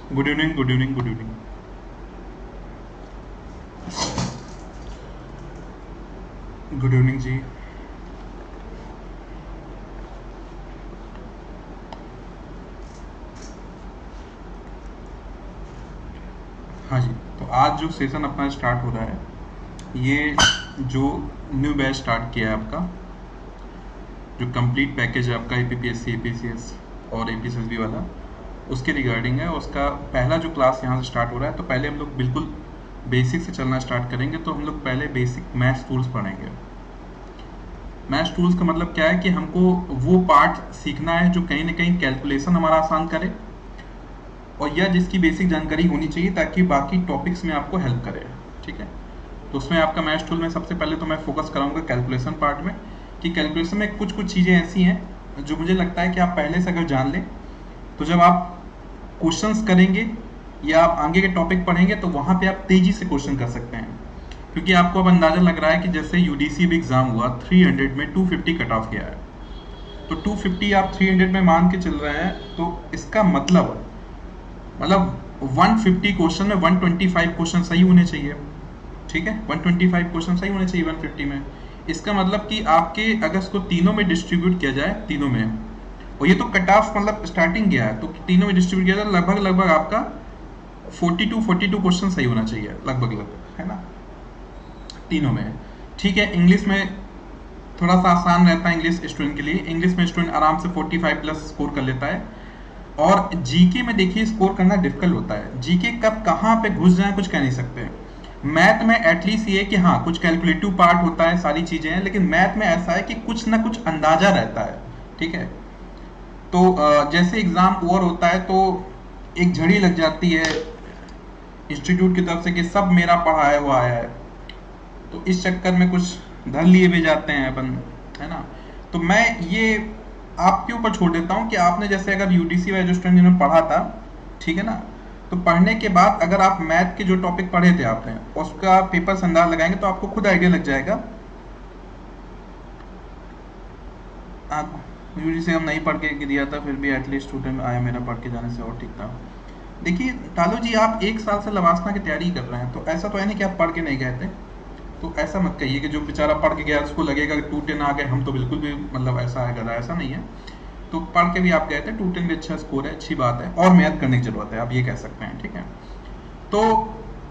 Good evening, good evening, good evening. Good evening जी। हाँ जी, तो आज जो सेशन अपना स्टार्ट हो रहा है, ये जो न्यू बैच स्टार्ट किया है आपका, जो कंप्लीट पैकेज है आपका APPSC, APCS और APSSB वाला, उसके रिगार्डिंग है। उसका पहला जो क्लास यहाँ से स्टार्ट हो रहा है, तो पहले हम लोग बिल्कुल बेसिक से चलना स्टार्ट करेंगे। तो हम लोग पहले बेसिक मैथ्स टूल्स पढ़ेंगे। मैथ्स टूल्स का मतलब क्या है कि हमको वो पार्ट सीखना है जो कहीं ना कहीं कैलकुलेशन हमारा आसान करे, और यह जिसकी बेसिक जानकारी होनी चाहिए ताकि बाकी टॉपिक्स में आपको हेल्प करे। ठीक है, तो उसमें आपका मैथ्स टूल में सबसे पहले तो मैं फोकस कराऊंगा कैलकुलेशन पार्ट में, कि कैलकुलेशन में कुछ कुछ चीज़ें ऐसी हैं जो मुझे लगता है कि आप पहले से अगर जान लें, तो जब आप क्वेश्चंस करेंगे या आप आगे के टॉपिक पढ़ेंगे तो वहाँ पे आप तेजी से क्वेश्चन कर सकते हैं। क्योंकि आपको अब अंदाजा लग रहा है कि जैसे UDC भी एग्जाम हुआ, 300 में 250 कट ऑफ गया है, तो 250 आप 300 में मान के चल रहे हैं, तो इसका मतलब 150 क्वेश्चन में 125 क्वेश्चन सही होने चाहिए। ठीक है, 125 क्वेश्चन सही होने चाहिए 150 में। इसका मतलब कि आपके अगर इसको तीनों में डिस्ट्रीब्यूट किया जाए, तीनों में, और ये तो कट ऑफ मतलब स्टार्टिंग गया है, तो तीनों में डिस्ट्रीब्यूट किया जाए, लगभग लगभग आपका 42 क्वेश्चन सही होना चाहिए, लगभग लगभग, है ना, तीनों में। ठीक है, इंग्लिश में थोड़ा सा आसान रहता है इंग्लिश स्टूडेंट के लिए। इंग्लिश में स्टूडेंट आराम से 45 प्लस स्कोर कर लेता है। और जीके में देखिए स्कोर करना डिफिकल्ट होता है। जीके कब कहाँ पे घुस जाए कुछ कह नहीं सकते। मैथ में एटलीस्ट ये कि हाँ कुछ कैलकुलेटिव पार्ट होता है, सारी चीजें हैं, लेकिन मैथ में ऐसा है कि कुछ ना कुछ अंदाजा रहता है। ठीक है, तो जैसे एग्जाम ओवर होता है तो एक झड़ी लग जाती है इंस्टीट्यूट की तरफ से कि सब मेरा पढ़ा है वो आया है, तो इस चक्कर में कुछ धर लिए भी जाते हैं अपन, है ना। तो मैं ये आपके ऊपर छोड़ देता हूँ कि आपने जैसे अगर UDC वाले जो स्टूडेंट जिन्होंने पढ़ा था, ठीक है ना, तो पढ़ने के बाद अगर आप मैथ के जो टॉपिक पढ़े थे आपने उसका पेपर से अंदाज लगाएंगे तो आपको खुद आइडिया लग जाएगा। UDC हम नहीं पढ़ के दिया था, फिर भी एटलीस्ट स्टूडेंट आया मेरा पढ़ के जाने से, और ठीक था। देखिए तालू जी, आप 1 साल से लवासना की तैयारी कर रहे हैं, तो ऐसा तो है नहीं कि आप पढ़ के नहीं गए थे। तो ऐसा मत कहिए कि जो बेचारा पढ़ के गया उसको लगेगा कि 210 आ गए, हम तो बिल्कुल भी मतलब ऐसा आएगा, ऐसा नहीं है। तो पढ़ के भी आप गए थे, 210 भी अच्छा स्कोर है, अच्छी बात है, और मेहनत करने की जरूरत है, आप ये कह सकते हैं। ठीक है, तो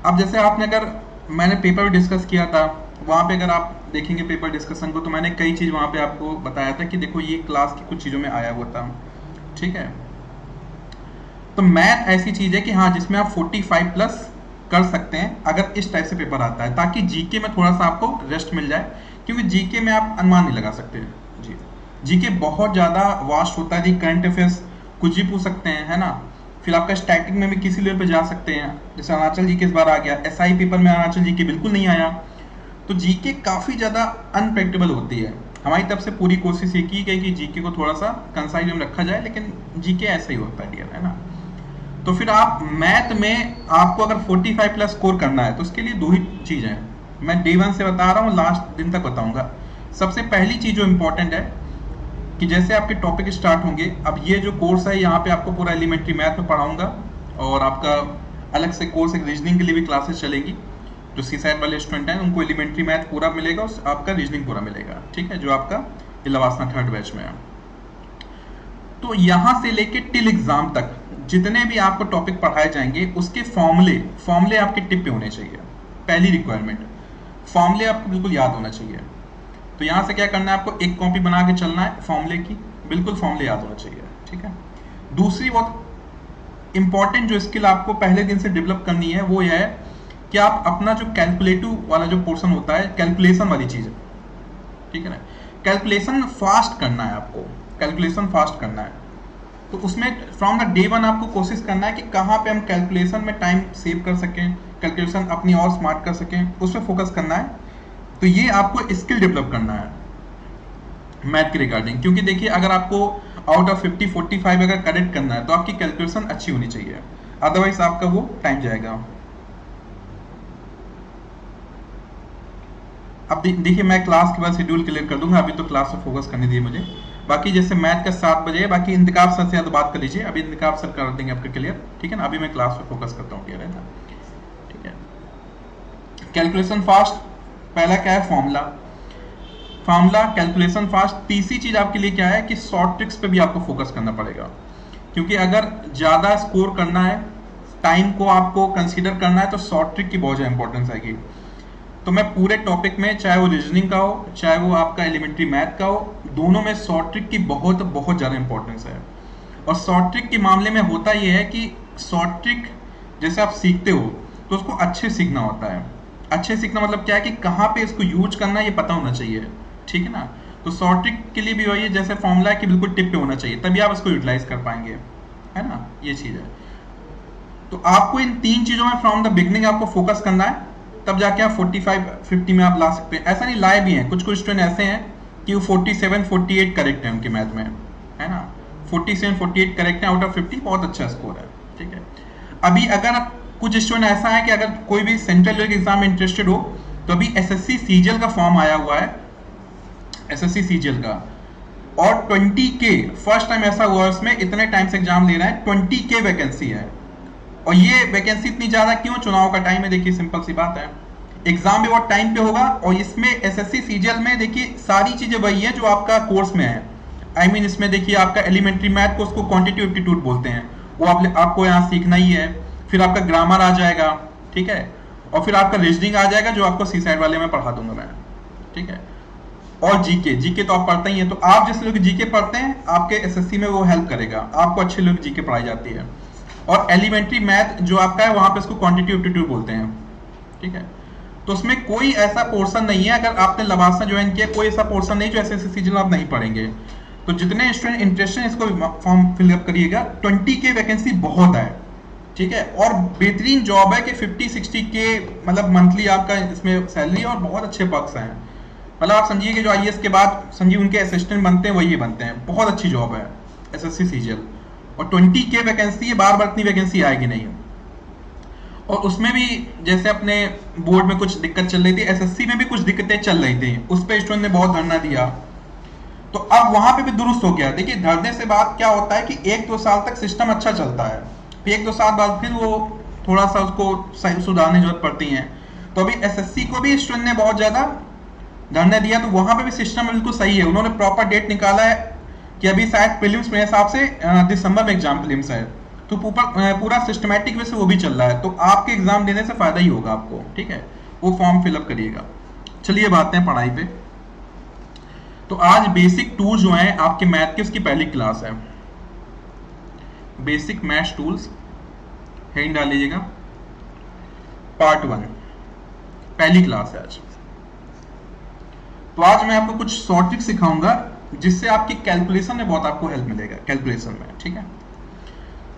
अब जैसे आपने अगर मैंने पेपर भी डिस्कस किया था, वहाँ पे अगर आप देखेंगे पेपर डिस्कशन को, तो मैंने कई चीज़ वहाँ पे आपको बताया था कि देखो ये क्लास की कुछ चीज़ों में आया हुआ था। ठीक है, तो मैथ ऐसी चीज़ है कि हाँ जिसमें आप 45 प्लस कर सकते हैं अगर इस टाइप से पेपर आता है, ताकि जीके में थोड़ा सा आपको रेस्ट मिल जाए, क्योंकि जीके में आप अनुमान नहीं लगा सकते। जी, जीके बहुत ज़्यादा वास्ट होता है, करंट अफेयर्स कुछ भी पूछ सकते हैं, है ना। फिर आपका स्टैटिक में भी किसी लेवल पे जा सकते हैं, जैसे अरुणाचल जी के इस बार आ गया, SI पेपर में अरुणाचल जी के बिल्कुल नहीं आया। तो जीके काफ़ी ज़्यादा अनप्रेडिक्टेबल होती है। हमारी तरफ से पूरी कोशिश ये की गई कि जीके को थोड़ा सा कंसाइज में रखा जाए, लेकिन जीके ऐसा ही होता है डियर, है ना। तो फिर आप मैथ में आपको अगर 45 प्लस स्कोर करना है तो उसके लिए दो ही चीज़ है, मैं डे 1 से बता रहा हूँ, लास्ट दिन तक बताऊंगा। सबसे पहली चीज़ जो इंपॉर्टेंट है कि जैसे आपके टॉपिक स्टार्ट होंगे, अब ये जो कोर्स है यहाँ पे आपको पूरा एलिमेंट्री मैथ में पढ़ाऊंगा, और आपका अलग से कोर्स एक रीजनिंग के लिए भी क्लासेस चलेगी। जो CSAT वाले स्टूडेंट हैं उनको एलिमेंट्री मैथ पूरा मिलेगा और आपका रीजनिंग पूरा मिलेगा। ठीक है, जो आपका लवासना 3rd बैच में है। तो यहाँ से लेके टिल एग्जाम तक जितने भी आपको टॉपिक पढ़ाए जाएंगे उसके फॉर्मूले आपके टिप पे होने चाहिए। पहली रिक्वायरमेंट, फॉर्मूले आपको बिल्कुल याद होना चाहिए। तो यहाँ से क्या करना है, आपको एक कॉपी बना के चलना है फॉर्मूले की, बिल्कुल फॉर्मूले याद होना चाहिए। ठीक है, दूसरी बहुत इंपॉर्टेंट जो स्किल आपको पहले दिन से डेवलप करनी है वो यह है कि आप अपना जो कैलकुलेटिव वाला जो पोर्शन होता है, कैलकुलेशन वाली चीज, ठीक है ना, कैलकुलेशन फास्ट करना है आपको, कैलकुलेशन फास्ट करना है। तो उसमें फ्रॉम द डे 1 आपको कोशिश करना है कि कहाँ पे हम कैलकुलेशन में टाइम सेव कर सकें, कैलकुलेशन अपनी और स्मार्ट कर सकें, उस पर फोकस करना है। तो ये आपको स्किल डेवलप करना है मैथ के रिगार्डिंग, क्योंकि देखिए अगर आपको आउट ऑफ 50-45 अगर करेक्ट करना है तो आपकी कैलकुलेशन अच्छी होनी चाहिए, अदरवाइज आपका वो टाइम जाएगा। अब देखिए मैं क्लास के बाद शेड्यूल क्लियर कर दूंगा, अभी तो क्लास पे फोकस करने दिए मुझे। बाकी जैसे मैथ का 7 बजे, बाकी इंतखाब सर से बात कर लीजिए, अभी इंतखाब सर कर देंगे आपके क्लियर, ठीक है ना। अभी मैं क्लास पे फोकस करता हूँ, क्लियर है ना, ठीक है। कैलकुलेशन फास्ट, पहला क्या है, फॉर्मूला। Formula, calculation fast. तीसरी चीज आपके लिए क्या है कि शॉर्ट ट्रिक्स पे भी आपको फोकस करना पड़ेगा, क्योंकि अगर ज्यादा स्कोर करना है, टाइम को आपको कंसीडर करना है, तो शॉर्ट ट्रिक की बहुत ज्यादा इंपॉर्टेंस आएगी। तो मैं पूरे टॉपिक में, चाहे वो रीजनिंग का हो, चाहे वो आपका एलिमेंट्री मैथ का हो, दोनों में शॉर्ट ट्रिक की बहुत बहुत ज्यादा इंपॉर्टेंस है। और शॉर्ट ट्रिक के मामले में होता यह है कि शॉर्ट ट्रिक जैसे आप सीखते हो तो उसको अच्छे सीखना होता है। अच्छे सीखना मतलब क्या है कि कहाँ पे इसको यूज करना है ये पता होना चाहिए, ठीक है ना। तो शॉर्ट ट्रिक के लिए भी वही है, जैसे फॉर्मूला है कि बिल्कुल टिप पे होना चाहिए, तभी आप इसको यूटिलाइज कर पाएंगे, है ना, ये चीज है। तो आपको इन 3 चीजों में फ्रॉम द बिगनिंग आपको फोकस करना है, तब जाके आप 45-50 में आप ला सकते हैं। ऐसा नहीं, लाए भी हैं, कुछ कुछ स्टूडेंट ऐसे हैं कि वो 47-48 करेक्ट है उनके मैथ में, है ना, 47-48 करेक्ट है आउट ऑफ 50, बहुत अच्छा स्कोर है, ठीक है। अभी अगर कुछ स्टूडेंट ऐसा है कि अगर कोई भी सेंट्रल लेवल के एग्जाम में इंटरेस्टेड हो, तो अभी एसएससी सीजीएल का फॉर्म आया हुआ है, एसएससी सीजीएल का, और 20K फर्स्ट टाइम ऐसा हुआ, उसमें इतने टाइम से एग्जाम ले रहे हैं, 20K वैकेंसी है। और ये वैकेंसी इतनी ज्यादा क्यों, चुनाव का टाइम है, देखिए सिंपल सी बात है, एग्जाम भी बहुत टाइम पे होगा, और इसमें एसएससी सीजीएल में देखिए सारी चीजें वही है जो आपका कोर्स में है। आई मीन इसमें देखिए आपका एलिमेंट्री मैथ को उसको क्वांटिटेटिव एप्टीट्यूड बोलते हैं, वो आपको यहाँ सीखना ही है। फिर आपका ग्रामर आ जाएगा, ठीक है, और फिर आपका रीजनिंग आ जाएगा जो आपको सी साइड वाले में पढ़ा दूंगा मैं, ठीक है। और जीके तो आप पढ़ते ही हैं, तो आप जिस लोग जीके पढ़ते हैं आपके एसएससी में वो हेल्प करेगा, आपको अच्छे लोग जीके पढ़ाई जाती है। और एलिमेंट्री मैथ जो आपका है वहां पे इसको क्वांटिटेटिव एप्टीट्यूड बोलते हैं, ठीक है। तो उसमें कोई ऐसा पोर्शन नहीं है, अगर आपने लवासा ज्वाइन किया, कोई ऐसा पोर्शन नहीं जो एसएससी सीजीएल आप नहीं पढ़ेंगे। तो जितने स्टूडेंट इंटरेस्टेड हैं इसको फॉर्म फिलअप करिएगा, 20K वैकेंसी बहुत है, ठीक है। और बेहतरीन जॉब है कि 50-60K मतलब मंथली आपका इसमें सैलरी है, और बहुत अच्छे पर्क्स हैं। मतलब आप समझिए कि जो आईएएस के बाद समझिए उनके असिस्टेंट बनते हैं वही बनते हैं, बहुत अच्छी जॉब है एसएससी सीजीएल। और 20K वैकेंसी है, बार बार इतनी वैकेंसी आएगी नहीं। और उसमें भी जैसे अपने बोर्ड में कुछ दिक्कत चल रही थी, एसएससी में भी कुछ दिक्कतें चल रही थी, उस पर स्टूडेंट ने बहुत धरना दिया, तो अब वहां पे भी दुरुस्त हो गया। देखिए धरने से बाद क्या होता है कि 1-2 साल तक सिस्टम अच्छा चलता है, फिर 1-2 साल बाद फिर वो थोड़ा सा उसको सुधारने की जरूरत पड़ती है। तो अभी एसएससी को भी स्टूडेंट ने बहुत ज्यादा धरने दिया, तो वहां पे भी सिस्टम बिल्कुल सही है। उन्होंने प्रॉपर डेट निकाला है कि अभी शायद प्रीलिम्स मेरे हिसाब से दिसंबर में एग्जाम प्रीलिम्स है, तो पूरा सिस्टमैटिक वे से वो भी चल रहा है, तो आपके एग्जाम देने से फायदा ही होगा आपको, ठीक है। वो फॉर्म फिलअप करिएगा। चलिए बात है पढ़ाई पे। तो आज बेसिक टूल्स जो हैं आपके मैथ की, उसकी पहली क्लास है, बेसिक मैथ टूल्स, हेडिंग डाल लीजिएगा, पार्ट 1, पहली क्लास है आज। तो आज मैं आपको कुछ शॉर्ट ट्रिक सिखाऊंगा जिससे आपकी कैलकुलेशन में बहुत आपको हेल्प मिलेगा, कैलकुलेशन में, ठीक है।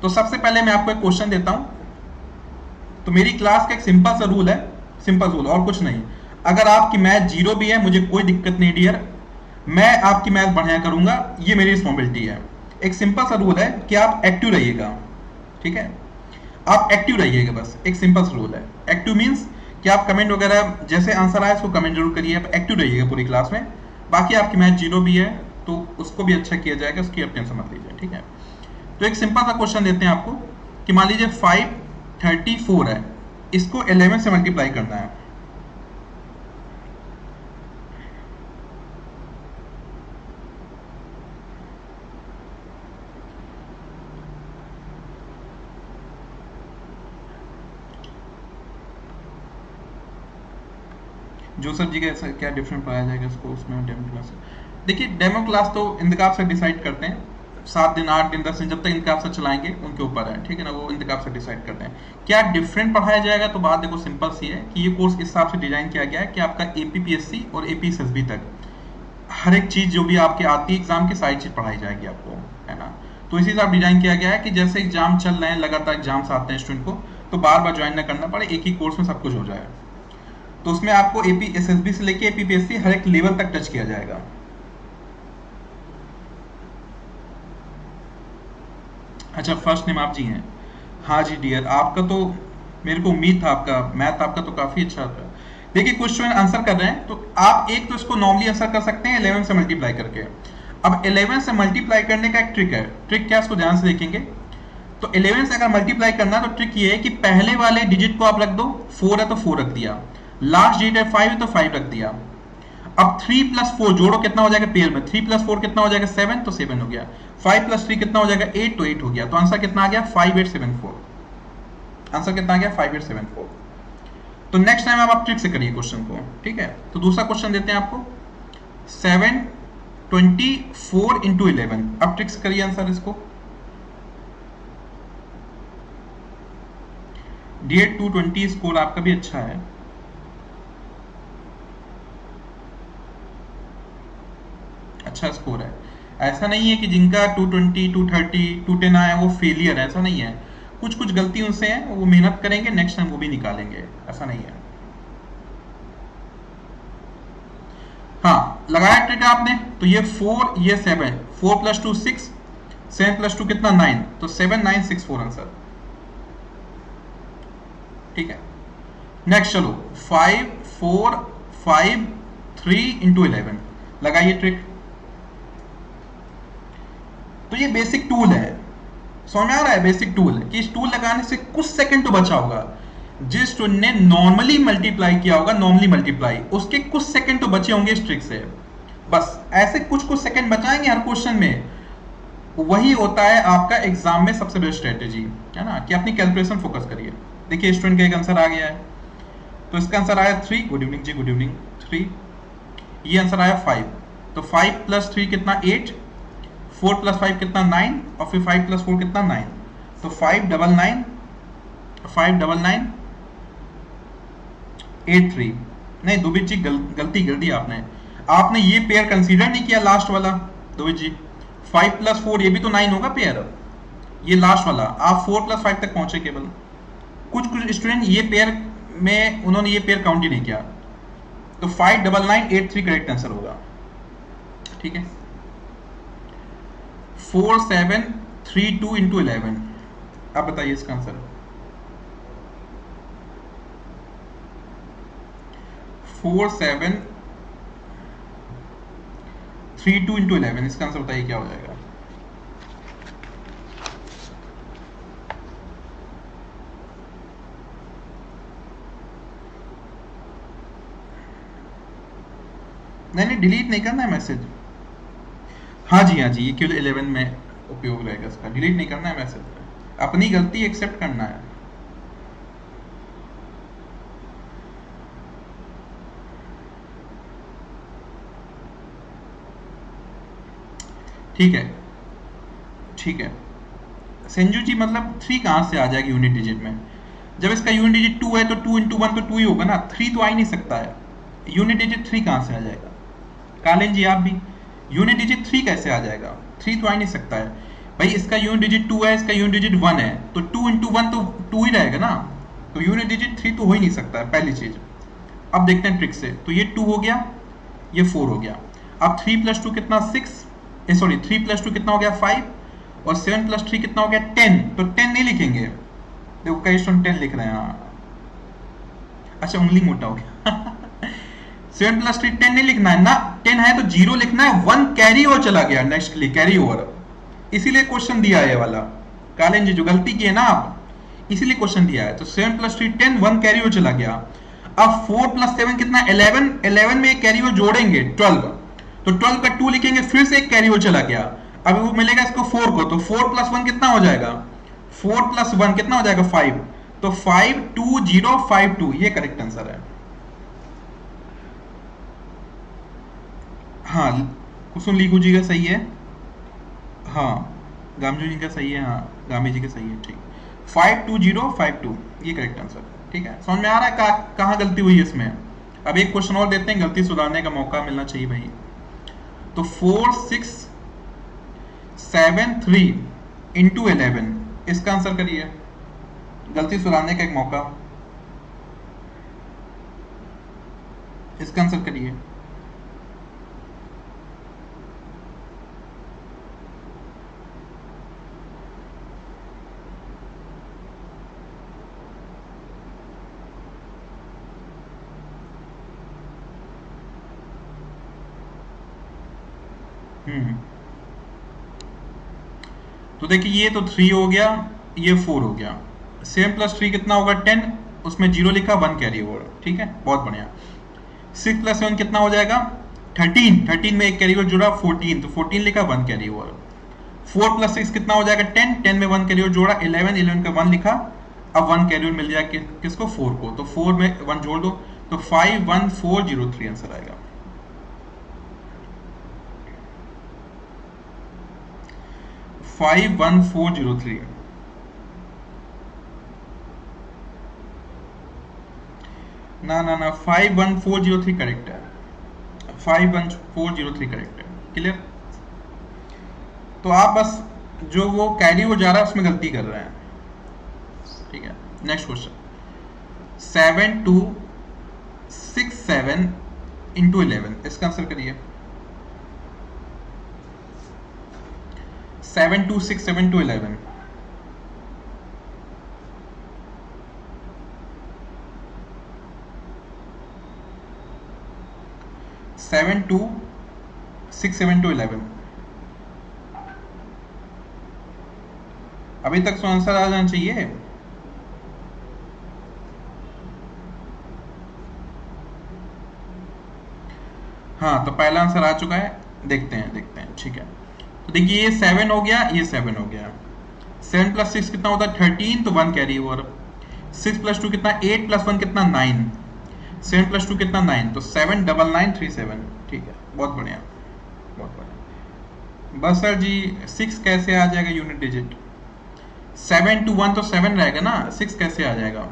तो सबसे पहले मैं आपको एक क्वेश्चन देता हूं। तो मेरी क्लास का एक सिंपल सा रूल है, सिंपल रूल और कुछ नहीं। अगर आपकी मैथ 0 भी है मुझे कोई दिक्कत नहीं डियर, मैं आपकी मैथ बढ़िया करूंगा, ये मेरी रिस्पॉन्सिबिलिटी है। एक सिंपल सा रूल है कि आप एक्टिव रहिएगा, ठीक है, आप एक्टिव रहिएगा, बस एक सिंपल सा रूल है। एक्टिव मीन्स कि आप कमेंट वगैरह जैसे आंसर आए उसको कमेंट जरूर करिए, आप एक्टिव रहिएगा पूरी क्लास में। बाकी आपकी मैथ 0 भी है तो उसको भी अच्छा किया जाएगा, उसकी आप टेंशन मत लीजिए, ठीक है। तो एक सिंपल सा क्वेश्चन देते हैं आपको कि मान लीजिए 534 है, इसको 11 से मल्टीप्लाई करना है। जोसेफ जी का क्या डिफरेंट पाया जाएगा इसको उसमें डेमो क्लास। देखिए डेमो क्लास तो इंतखाब से डिसाइड करते हैं, 7 दिन 8 दिन 10 दिन जब तक इंतखाब से चलाएंगे उनके ऊपर है, ठीक है ना, वो इंतखाब से डिसाइड करते हैं। क्या डिफरेंट पढ़ाया जाएगा, तो बात देखो सिंपल सी है कि ये कोर्स इस हिसाब से डिजाइन किया गया है कि आपका एपीपीएससी और एपीएसएसबी तक हर एक चीज जो भी आपके आती है एग्जाम की सारी चीज पढ़ाई जाएगी आपको, है ना। तो इसी हिसाब डिजाइन किया गया है कि जैसे एग्जाम चल रहे हैं, लगातार एग्जाम्स आते हैं स्टूडेंट को, तो बार बार ज्वाइन ना करना पड़े, एक ही कोर्स में सब कुछ हो जाए। तो उसमें आपको एपीएसएसबी से लेके एपीपीएससी हर एक लेवल तक टच किया जाएगा। अच्छा फर्स्ट नेम आप जी हैं, हाँ जी डियर, आपका तो मेरे को उम्मीद था, आपका मैथ आपका तो काफी अच्छा था। देखिए कुछ स्टूडेंट आंसर कर रहे हैं, तो आप एक तो इसको नॉर्मली आंसर कर सकते हैं 11 से मल्टीप्लाई करके। अब 11 से मल्टीप्लाई करने का एक ट्रिक है। ट्रिक क्या, इसको ध्यान से देखेंगे। तो 11 से अगर मल्टीप्लाई करना है तो ट्रिक ये है कि पहले वाले डिजिट को आप रख दो, 4 है तो 4 रख दिया, लास्ट डिजिट है 5 है तो 5 रख दिया। अब 3 प्लस 4 जोड़ो, कितना हो जाएगा पेयर में, 3 प्लस 4 कितना हो जाएगा 7, तो 7 हो गया। 5 प्लस 3 कितना हो जाएगा 8, तो 8 हो गया। तो आंसर कितना आ गया 5874। आंसर कितना आ गया 5874। तो नेक्स्ट टाइम आप ट्रिक से करिए क्वेश्चन को, ठीक है। तो दूसरा क्वेश्चन देते हैं आपको, 724 इंटू 11। अब ट्रिक से करिए आंसर इसको। D8 220 स्कोर आपका भी अच्छा है। अच्छा स्कोर है, ऐसा नहीं है कि जिनका 220 230 210 आया वो फेलियर है, ऐसा नहीं है। कुछ कुछ गलती उनसे है, वो मेहनत करेंगे, नेक्स्ट टाइम वो भी निकालेंगे, ऐसा नहीं है। हाँ, लगाया ट्रिक आपने, तो ये 4 ये 7, 4 प्लस 2 6, 7 प्लस 2 कितना 9, तो 7964 आंसर, ठीक है। नेक्स्ट चलो 5 4 5 3 इंटू 11, लगाइए ट्रिक। तो ये बेसिक टूल है, समझ में आ रहा है, बेसिक टूल कि इस टूल लगाने से कुछ सेकंड तो बचा होगा। जिस स्टूडेंट ने नॉर्मली मल्टीप्लाई किया होगा, नॉर्मली मल्टीप्लाई, उसके कुछ सेकंड तो बचे होंगे इस ट्रिक से। बस ऐसे कुछ कुछ सेकंड बचाएंगे हर क्वेश्चन में, वही होता है आपका एग्जाम में सबसे बेस्ट स्ट्रेटेजी, है ना, कि अपनी कैलकुलेशन फोकस करिए। देखिए स्टूडेंट का एक आंसर आ गया है, तो इसका आंसर आया 3। गुड इवनिंग जी, गुड इवनिंग 3। ये आंसर आया 5, तो 5 प्लस 3 कितना 8, 4 प्लस 5 कितना 9, और फिर 5 प्लस 4 कितना 9, तो 599 599 83। नहीं दुबित जी, गलती कर दी आपने, आपने ये पेयर कंसीडर नहीं किया लास्ट वाला। दुबित जी 5 प्लस 4 ये भी तो 9 होगा पेयर, ये लास्ट वाला, आप 4 प्लस 5 तक पहुंचे केवल। कुछ कुछ स्टूडेंट ये पेयर में उन्होंने ये पेयर काउंट ही नहीं किया, तो 59983 करेक्ट आंसर होगा, ठीक है। 4732 इंटू 11, अब बताइए इसका आंसर। 4732 इंटू 11, इसका आंसर बताइए क्या हो जाएगा। नहीं डिलीट नहीं करना है मैसेज। हाँ जी ये केवल 11 में उपयोग रहेगा इसका, डिलीट नहीं करना है मैसेज, अपनी गलती एक्सेप्ट करना है। ठीक है ठीक है संजू जी, मतलब 3 कहां से आ जाएगी यूनिट डिजिट में, जब इसका यूनिट डिजिट 2 है तो 2 इंटू 1 तो 2 ही होगा ना, 3 तो आ ही नहीं सकता है। यूनिट डिजिट 3 कहां से आ जाएगा, कालिन जी आप भी, यूनिट डिजिट 3 कैसे आ जाएगा, 3 तो आ ही नहीं सकता है भाई। इसका यूनिट डिजिट 2 है, इसका यूनिट डिजिट 1 है, तो 2 इंटू 1 तो 2 ही रहेगा ना, तो यूनिट डिजिट 3 तो हो ही नहीं सकता है, पहली चीज। अब देखते हैं ट्रिक से, तो ये 2 हो गया, ये 4 हो गया। अब 3 प्लस 2 कितना 6, सॉरी 3 प्लस 2 कितना हो गया 5, और 7 प्लस 3 कितना हो गया 10, तो 10 नहीं लिखेंगे, देखो कई स्टूडेंट 10 लिख रहे हैं, अच्छा उंगली मोटा हो गया 7 प्लस 3 10 नहीं लिखना है ना, 10 है तो 0 लिखना है, 1 कैरी ओवर चला गया, नेक्स्ट के लिए कैरी ओवर, इसीलिए क्वेश्चन दिया है ये वाला। कालिन जी जो गलती की है ना आप, इसीलिए क्वेश्चन दिया है। तो 7 प्लस 3 10, 1 कैरी ओवर चला गया। अब 4 प्लस 7 कितना 11, 11 में एक कैरी ओवर जोड़ेंगे 12, तो 12 का 2 लिखेंगे, फिर से एक कैरी ओवर चला गया, अब वो मिलेगा इसको 4 को, तो 4 प्लस 1 कितना हो जाएगा, 4 प्लस 1 कितना हो जाएगा 5, तो 52052 ये करेक्ट आंसर है। हाँ कुसुम लीगू जी का सही है, हाँ गामजू जी का सही है, हाँ गामी जी का सही है, ठीक 52052 ये करेक्ट आंसर, ठीक है। समझ में आ रहा है कहाँ गलती हुई है इसमें। अब एक क्वेश्चन और देते हैं, गलती सुधारने का मौका मिलना चाहिए भाई। तो 4673 इंटू 11, इसका आंसर करिए, गलती सुधारने का एक मौका, इसका आंसर करिए। तो देखिए ये तो 3 हो गया, ये 4 हो गया। 7+3 कितना होगा 10, उसमें 0 लिखा, 1 कैरी ओवर, ठीक है, बहुत बढ़िया। 6+7 कितना हो जाएगा 13, 13 में एक कैरी ओवर जुड़ा 14, तो 14 लिखा, 1 कैरी ओवर। 4+6 कितना हो जाएगा 10, 10 में 1 कैरी ओवर जोड़ा 11, 11 का 1 लिखा, अब 1 कैरी ओवर मिल जाएगा किसको 4 को, तो 4 में 1 जोड़ दो, तो 51403 आंसर आएगा। 51403। ना ना ना 51403 करेक्ट है, 51403 करेक्ट है। क्लियर? तो आप बस जो वो कैरी हो जा रहा है उसमें गलती कर रहे हैं, ठीक है। नेक्स्ट क्वेश्चन, 7267 इंटू 11, इसका आंसर करिए। 7267 to 11, seven two six seven two 11। अभी तक तो आंसर आ जाना चाहिए। हाँ, तो पहला आंसर आ चुका है, देखते हैं, ठीक है। तो देखिए ये 7 हो गया, ये 7 हो गया। 7+6 कितना होता है 13, तो 1 कैरी ओवर। 6+2 कितना 8 + 1 कितना 9, 7+2 कितना 9, तो 79937, ठीक है, बहुत बढ़िया, बहुत बढ़िया। बस सर जी 6 कैसे आ जाएगा यूनिट डिजिट? 7 to 1 तो 7 रहेगा ना, 6 कैसे आ जाएगा?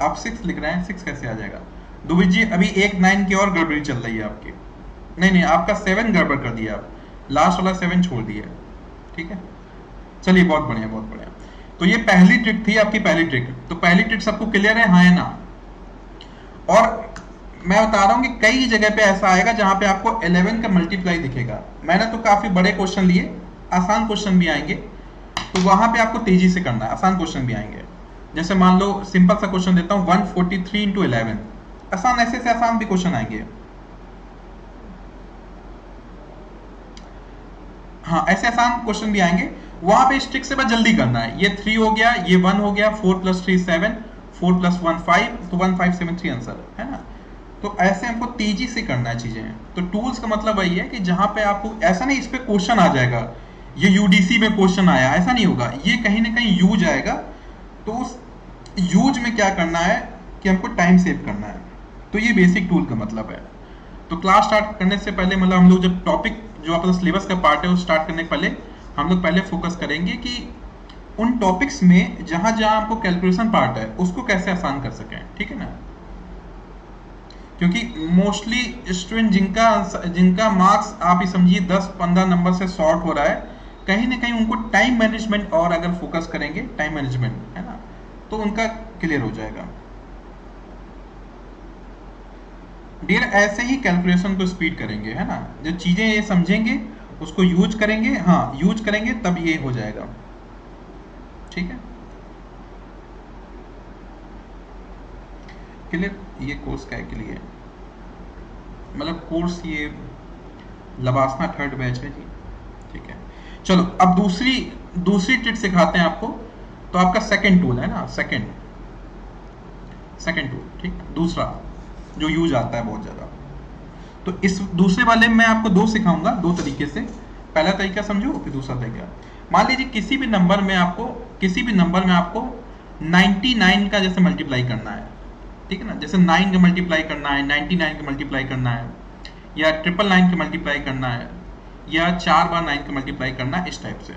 आप 6 लिख रहे हैं, 6 कैसे आ जाएगा? दुबे जी अभी एक 9 की और गड़बड़ी चल रही है आपकी। नहीं, आपका 7 गड़बड़ कर दिया, आप लास्ट वाला 7 छोड़ दिया, ठीक है। चलिए बहुत बढ़िया, बहुत बढ़िया। तो ये पहली ट्रिक थी आपकी, पहली ट्रिक। तो पहली ट्रिक सबको क्लियर है, हाँ या ना? और मैं बता रहा हूं कि कई जगह पे ऐसा आएगा जहां पे आपको 11 का मल्टीप्लाई दिखेगा। मैंने तो काफी बड़े क्वेश्चन लिए, आसान क्वेश्चन भी आएंगे, तो वहां पे आपको तेजी से करना है, आसान क्वेश्चन भी आएंगे। जैसे मान लो सिंपल सा क्वेश्चन देता हूं, 143 इंटू 11, आसान, ऐसे से आसान भी क्वेश्चन आएंगे। हाँ, ऐसे आसान क्वेश्चन भी आएंगे, वहां पे इस ट्रिक से बस जल्दी करना है। ये 3 हो गया, ये 1 हो गया, 4+3 7, 4+1 5, तो 1573 आंसर है ना। तो ऐसे हमको तेजी से करना है चीजें। तो टूल्स का मतलब वही है कि जहां पे आपको ऐसा नहीं इस पे क्वेश्चन आ जाएगा, ये यूडीसी में क्वेश्चन आया, ऐसा नहीं होगा, ये कहीं ना कहीं यूज आएगा। तो उस यूज में क्या करना है कि हमको टाइम सेव करना है। तो ये बेसिक टूल का मतलब है। तो क्लास स्टार्ट करने से पहले, मतलब हम लोग जब टॉपिक जो अपना सिलेबस का पार्ट है वो स्टार्ट करने के पहले हम लोग पहले फोकस करेंगे कि उन टॉपिक्स में जहां जहां आपको कैलकुलेशन पार्ट है उसको कैसे आसान कर सकें, ठीक है ना। क्योंकि मोस्टली स्टूडेंट जिनका मार्क्स आप ही समझिए 10-15 नंबर से शॉर्ट हो रहा है, कहीं ना कहीं उनको टाइम मैनेजमेंट और अगर फोकस करेंगे, टाइम मैनेजमेंट है ना, तो उनका क्लियर हो जाएगा। डियर ऐसे ही कैलकुलेशन को स्पीड करेंगे, है ना, जो चीजें ये समझेंगे उसको यूज करेंगे, हाँ यूज करेंगे तब ये हो जाएगा, ठीक है। क्लियर? ये कोर्स क्या है के लिए, मतलब कोर्स ये लबासना 3rd बैच है जी, ठीक है। चलो अब दूसरी ट्रिक सिखाते हैं आपको। तो आपका सेकंड टूल है ना, सेकंड टूल, ठीक, दूसरा जो यूज आता है बहुत ज्यादा। तो इस दूसरे वाले में मैं आपको दो सिखाऊंगा, दो तरीके से। पहला तरीका समझो, फिर दूसरा तरीका। मान लीजिए किसी भी नंबर में आपको 99 का जैसे मल्टीप्लाई करना है, ठीक है ना, जैसे 9 का मल्टीप्लाई करना है, 99 का मल्टीप्लाई करना है, या 999 का मल्टीप्लाई करना है, या 4 बार 9 का मल्टीप्लाई करना है, इस टाइप से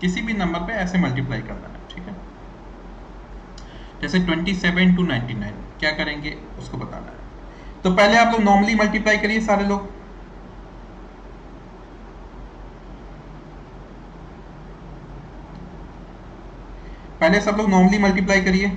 किसी भी नंबर पे ऐसे मल्टीप्लाई करना है, ठीक है। जैसे 27 टू 99 क्या करेंगे उसको बताना है। तो पहले आप लोग नॉर्मली मल्टीप्लाई करिए सारे लोग। पहले सब लोग नॉर्मली मल्टीप्लाई करिए।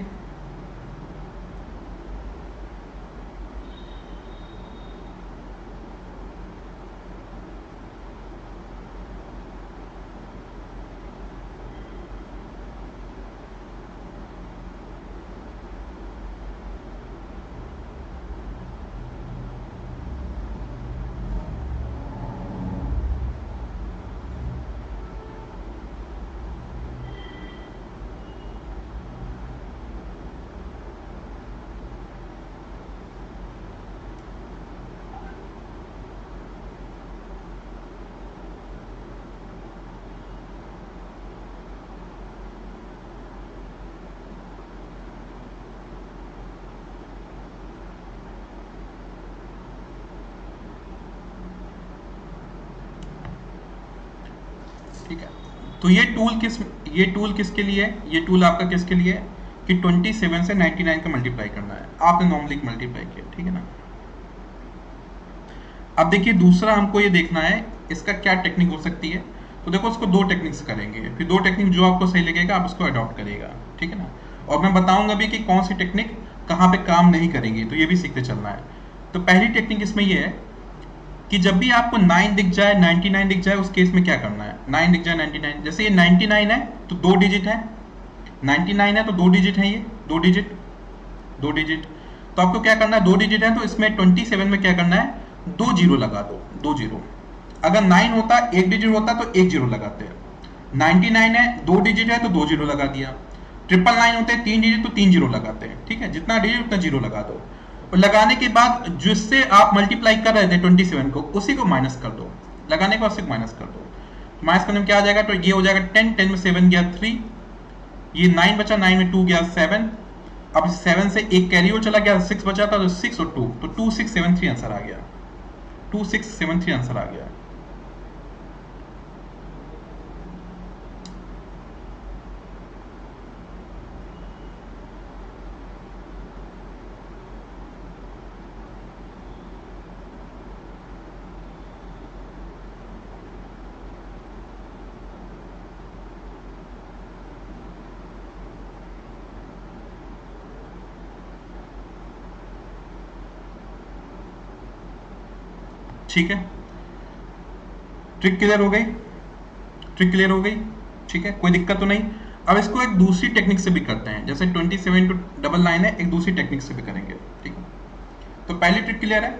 ठीक है। तो ये टूल किसके लिए है? ये टूल आपका किसके लिए है कि 27 से 99 का मल्टीप्लाई करना है। आपने नॉर्मली मल्टीप्लाई किया, ठीक है ना। अब देखिए दूसरा हमको ये देखना है इसका क्या टेक्निक हो सकती है। तो देखो उसको दो टेक्निक्स करेंगे, फिर दो टेक्निक जो आपको सही लगेगा आप उसको अडॉप्ट करिएगा, ठीक है ना। और मैं बताऊंगा भी कि कौन सी टेक्निक कहाँ पे काम नहीं करेंगी, तो ये भी सीखते चलना है। तो पहली टेक्निक इसमें ये है कि जब भी आपको 9 दिख जाए 99 दिख जाए उस केस में क्या करना है। 9 दिख जाए 99, जैसे ये 99 है तो 2 डिजिट है, 99 है तो 2 डिजिट है, ये 2 डिजिट 2 डिजिट। तो आपको क्या करना है, 2 डिजिट है तो इसमें 27 में क्या करना है, 2 जीरो लगा दो, 2 जीरो। अगर 9 होता 1 डिजिट होता तो 1 जीरो लगाते हैं। 99 है 2 डिजिट है तो 2 जीरो लगा दिया। 999 होते हैं 3 डिजिट तो 3 जीरो लगाते हैं, ठीक है। जितना डिजिट उतना जीरो लगा दो, और लगाने के बाद जिससे आप मल्टीप्लाई कर रहे थे 27 को उसी को माइनस कर दो, लगाने के बाद उसी को माइनस कर दो। माइनस करने में क्या आ जाएगा, तो ये हो जाएगा 10, 10 में 7 गया 3, ये 9 बचा, 9 में 2 गया 7, अब 7 से एक कैरी ओवर चला गया 6 बचा था, तो 6 और 2 तो 2673 आंसर आ गया, 2673 आंसर आ गया। ठीक है, ट्रिक क्लियर हो गई, ट्रिक क्लियर हो गई, ठीक है, कोई दिक्कत तो नहीं। अब इसको एक दूसरी टेक्निक से भी करते हैं, जैसे 27 टू डबल लाइन है, एक दूसरी टेक्निक से भी करेंगे, ठीक है। तो पहली ट्रिक क्लियर है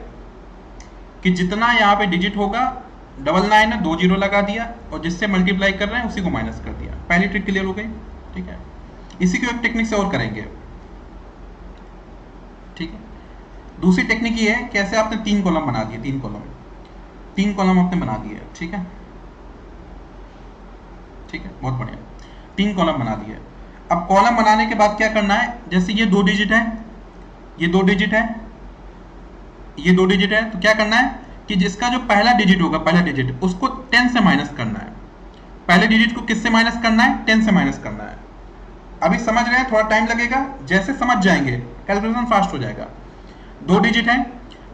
कि जितना यहाँ पे डिजिट होगा, डबल लाइन है 2 जीरो लगा दिया और जिससे मल्टीप्लाई कर रहे हैं उसी को माइनस कर दिया। पहली ट्रिक क्लियर हो गई, ठीक है। इसी को एक टेक्निक से और करेंगे, ठीक है। दूसरी टेक्निक ये है, कैसे आपने 3 कॉलम बना दिए, 3 कॉलम आपने बना दिए, ठीक है, ठीक है, बहुत बढ़िया, 3 कॉलम बना दिए। अब कॉलम बनाने के बाद क्या करना है, जैसे ये 2 डिजिट है, ये 2 डिजिट है, ये 2 डिजिट है, तो क्या करना है कि जिसका जो पहला डिजिट होगा, पहला डिजिट उसको 10 से माइनस करना है। पहले डिजिट को किससे माइनस करना है, 10 से माइनस करना है। अभी समझ रहे हैं, थोड़ा टाइम लगेगा, जैसे समझ जाएंगे कैलकुलेशन फास्ट हो जाएगा। 2 डिजिट है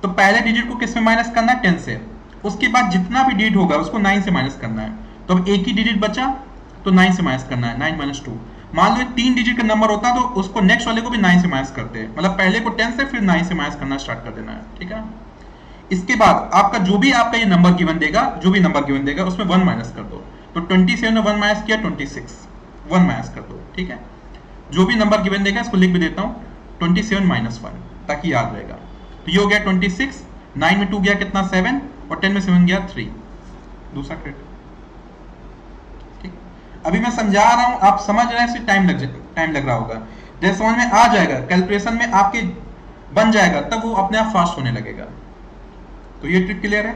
तो पहले डिजिट को किस में माइनस करना है, 10 से। उसके बाद जितना भी डिजिट होगा उसको 9 से माइनस करना है। तो अब एक ही डिजिट बचा तो 9 से माइनस करना है, 9 माइनस 2। मान लो 3 डिजिट का नंबर होता तो उसको नेक्स्ट वाले को भी 9 से माइनस करते हैं, मतलब पहले को 10 से फिर 9 से माइनस करना स्टार्ट कर देना है, ठीक है। इसके बाद आपका जो भी आपका ये नंबर गिवन देगा, जो भी नंबर गिवन देगा उसमें 1 माइनस कर दो। तो 27 में 1 माइनस किया 26, 1 माइनस कर दो, ठीक है। जो भी नंबर गिवन देगा इसको लिख भी देता हूँ, 27 माइनस 1, ताकि याद रहेगा। तो ये हो गया 26, 9 में 2 गया कितना 7, और 10 में 7 गया 3, दूसरा ट्रिक, ठीक। अभी मैं समझा रहा हूं, आप समझ रहे हैं, इससे टाइम लग रहा होगा। जैसे समझ में आ जाएगा, कैलकुलेशन में आपके बन जाएगा, तब वो अपने आप फास्ट होने लगेगा। तो ये ट्रिक क्लियर है।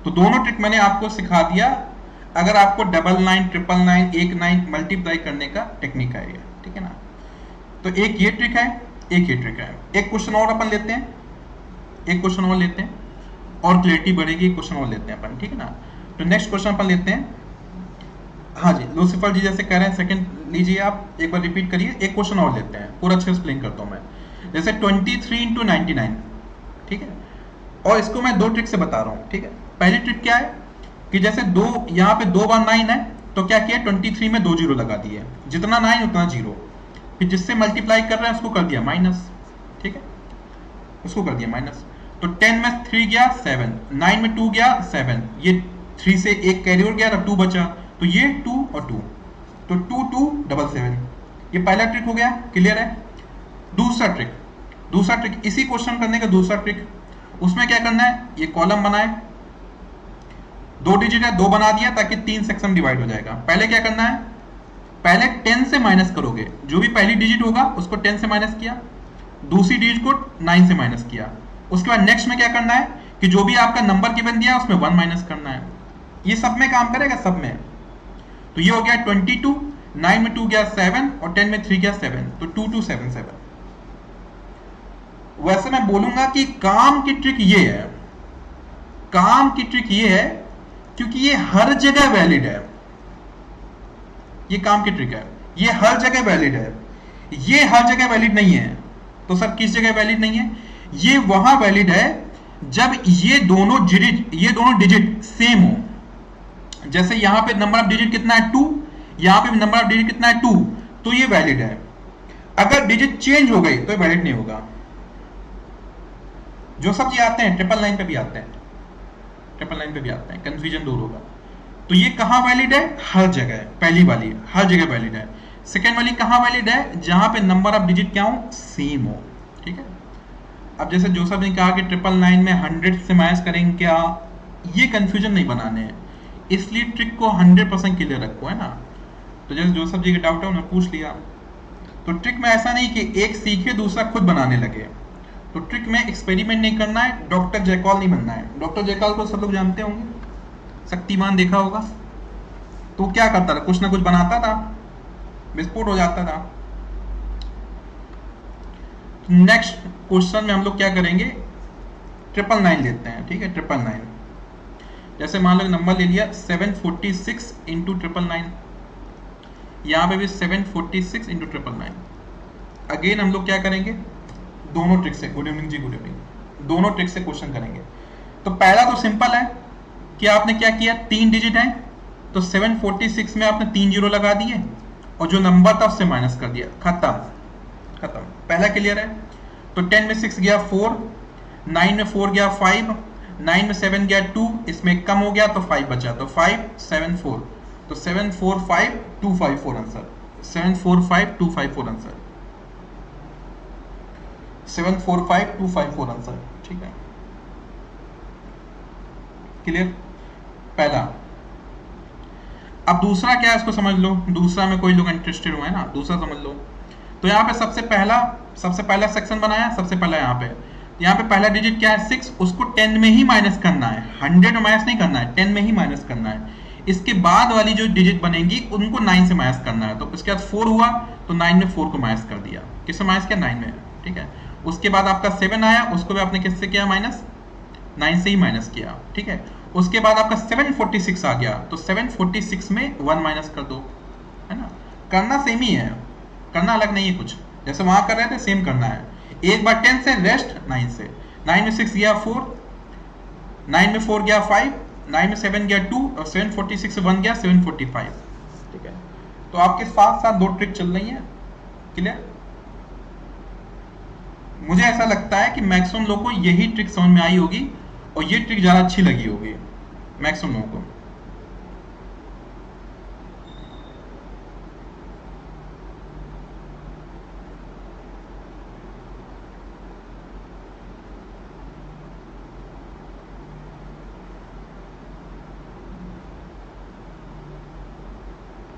तो दोनों ट्रिक मैंने आपको सिखा दिया। अगर आपको 99, 999, 19 मल्टीप्लाई करने का टेक्निक है, ठीक है ना। तो एक ये ट्रिक है, एक ये ट्रिक है। एक क्वेश्चन और अपन लेते हैं, एक क्वेश्चन और लेते हैं, और क्लियरिटी बढ़ेगी। एक क्वेश्चन और लेते हैं अपन, ठीक है ना। तो नेक्स्ट क्वेश्चन अपन लेते हैं। हाँ जी, लूसीफर जी जैसे कह रहे हैं, सेकंड लीजिए आप, एक बार रिपीट करिए। एक क्वेश्चन और लेते हैं, पूरा अच्छे से एक्सप्लेन करता हूँ मैं। जैसे 23 इंटू 99, ठीक है, और इसको मैं 2 ट्रिक से बता रहा हूँ, ठीक है। पहली ट्रिक क्या है कि जैसे यहाँ पे 2 बार 9 है, तो क्या किया, 23 में 2 जीरो लगा दिए, जितना 9 उतना जीरो, फिर जिससे मल्टीप्लाई कर रहे हैं उसको कर दिया माइनस, ठीक है, उसको कर दिया माइनस। तो 10 में 3 गया 7, 9 में 2 गया 7, ये 3 से एक कैरी ओवर गया, तो 2 बचा, तो ये 2 और 2, तो 2 2 डबल 7। ये पहला ट्रिक हो गया, क्लियर है। दूसरा ट्रिक इसी क्वेश्चन करने का दूसरा ट्रिक, उसमें क्या करना है, ये कॉलम बनाए, 2 डिजिट है, 2 बना दिया ताकि 3 सेक्शन डिवाइड हो जाएगा। पहले क्या करना है, पहले 10 से माइनस करोगे, जो भी पहली डिजिट होगा उसको 10 से माइनस किया, दूसरी डिजिट को 9 से माइनस किया। उसके बाद नेक्स्ट में क्या करना है कि जो भी आपका नंबर गिवन दिया उसमें 1 माइनस करना है। ये सब में काम करेगा, सब में। तो ये हो गया 22, 9 में 2 गया 7, और 10 में 3 गया 7, तो 2277। वैसे मैं बोलूंगा कि काम की ट्रिक ये है, काम की ट्रिक ये है क्योंकि ये हर जगह वैलिड है, ये काम की ट्रिक है, ये हर जगह वैलिड है, ये हर जगह वैलिड नहीं है। तो सर किस जगह वैलिड नहीं है? ये वहां वैलिड है जब ये दोनों डिजिट सेम हो। जैसे यहां पे नंबर ऑफ डिजिट कितना है 2, यहां पे नंबर ऑफ डिजिट कितना है 2, तो ये वैलिड है। अगर डिजिट चेंज हो गई तो ये वैलिड नहीं होगा। जो सब ये आते हैं 999 पे भी आते हैं, 999 पे भी आते हैं, कंफ्यूजन दूर होगा। तो ये कहां वैलिड है? हर जगह। पहली वाली हर जगह वैलिड है। सेकेंड वाली कहां वैलिड है? जहां पे नंबर ऑफ डिजिट क्या हो? सेम हो। ठीक है। अब जैसे जोसेफ ने कहा कि 999 में 100 से माइनस करेंगे क्या, ये कंफ्यूजन नहीं बनाने हैं, इसलिए ट्रिक को 100% क्लियर रखो, है ना। तो जैसे जोसेफ जी का डाउट है उन्होंने पूछ लिया। तो ट्रिक में ऐसा नहीं कि एक सीखे दूसरा खुद बनाने लगे। तो ट्रिक में एक्सपेरिमेंट नहीं करना है, डॉक्टर जयकॉल नहीं बनना है। डॉक्टर जयकॉल को सब लोग जानते होंगे, शक्तिमान देखा होगा। तो क्या करता था? कुछ ना कुछ बनाता था, विस्फोट हो जाता था। नेक्स्ट क्वेश्चन में हम लोग क्या करेंगे? 999 लेते हैं। ठीक है, 999 जैसे मान लो नंबर ले लिया 746 इंटू 999, यहां पे भी 746 इंटू 999। अगेन हम लोग क्या करेंगे? दोनों ट्रिक से, गुड इवनिंग जी, गुड इवनिंग, दोनों ट्रिक से क्वेश्चन करेंगे। तो पहला तो सिंपल है कि आपने क्या किया, 3 डिजिट है तो 746 में आपने 3 जीरो लगा दिए और जो नंबर था उससे माइनस कर दिया, खत्म खत्म। पहला क्लियर है। तो 10 में 6 गया 4, 9 में 4 गया 5, 9 में 7 गया 2, इसमें कम हो गया तो 5 बचा, तो 5 7 4, तो 7 4 5 2 5 4 आंसर, 7 4 5 2 5 4 आंसर, 7 4 5 2 5 4 आंसर। ठीक है, क्लियर पहला। अब दूसरा क्या है इसको समझ लो, दूसरा में कोई लोग इंटरेस्टेड हुए हैं ना, दूसरा समझ लो। तो यहाँ पे सबसे पहला सेक्शन बनाया, सबसे पहला यहाँ पे पहला डिजिट क्या है 6, उसको 10 में ही माइनस करना है, 100 में माइनस नहीं करना है, 10 में ही माइनस करना है। इसके बाद वाली जो डिजिट बनेंगी उनको 9 से माइनस करना है। तो इसके बाद 4 हुआ तो 9 में 4 को माइनस कर दिया, किससे माइनस किया? 9 में। ठीक है, उसके बाद आपका 7 आया, उसको भी आपने किससे किया? माइनस 9 से ही माइनस किया। ठीक है, उसके बाद आपका 746 आ गया, तो 746 में 1 माइनस कर दो, है ना। करना सेम ही है, करना अलग नहीं है कुछ, जैसे वहां कर रहे थे सेम करना है। एक बार 10 से, रेस्ट 9 से। 9 में 6 गया 4, 9 में 4 गया 5, 9 में 7 गया 2 और 746 से 1 गया 745। ठीक है, तो आपके साथ साथ दो ट्रिक चल रही है, क्लियर। मुझे ऐसा लगता है कि मैक्सिमम लोगों को यही ट्रिक समझ में आई होगी और ये ट्रिक ज्यादा अच्छी लगी होगी मैक्सिमम लोगों को।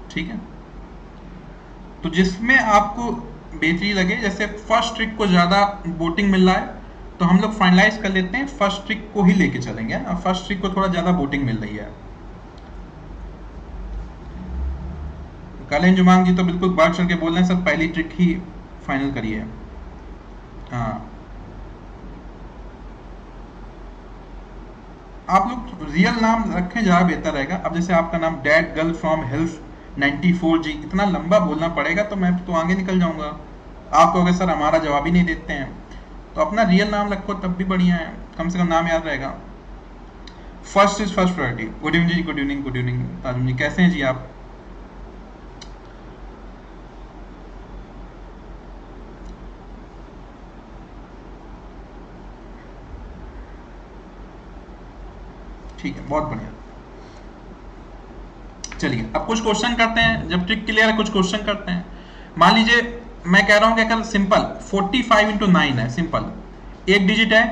ठीक है, तो जिसमें आपको बेहतरी लगे, जैसे फर्स्ट ट्रिक को ज्यादा वोटिंग मिल रहा है तो हम लोग फाइनलाइज कर लेते हैं, फर्स्ट ट्रिक को ही लेके चलेंगे ना, फर्स्ट ट्रिक को थोड़ा ज्यादा वोटिंग मिल रही है। कलेन जुमांग जी तो बिल्कुल बढ़ चढ़ के बोल रहे हैं, सर पहली ट्रिक ही फाइनल करिए। हाँ, आप लोग रियल नाम रखें ज्यादा बेहतर रहेगा। अब जैसे आपका नाम डैड गर्ल फ्रॉम हिल्स 94 जी, इतना लंबा बोलना पड़ेगा तो मैं तो आगे निकल जाऊंगा। आप कहोगे सर हमारा जवाब ही नहीं देते हैं, तो अपना रियल नाम रखो तब भी बढ़िया है, कम से कम नाम याद रहेगा। First is first priority. Good evening जी, good evening, good evening Tajum ji, कैसे हैं जी आप? ठीक है, बहुत बढ़िया। चलिए अब कुछ क्वेश्चन करते हैं, जब ट्रिक क्लियर है कुछ क्वेश्चन करते हैं। मान लीजिए मैं कह रहा हूं कि अगर सिंपल 45 इंटू 9 है, सिंपल एक डिजिट है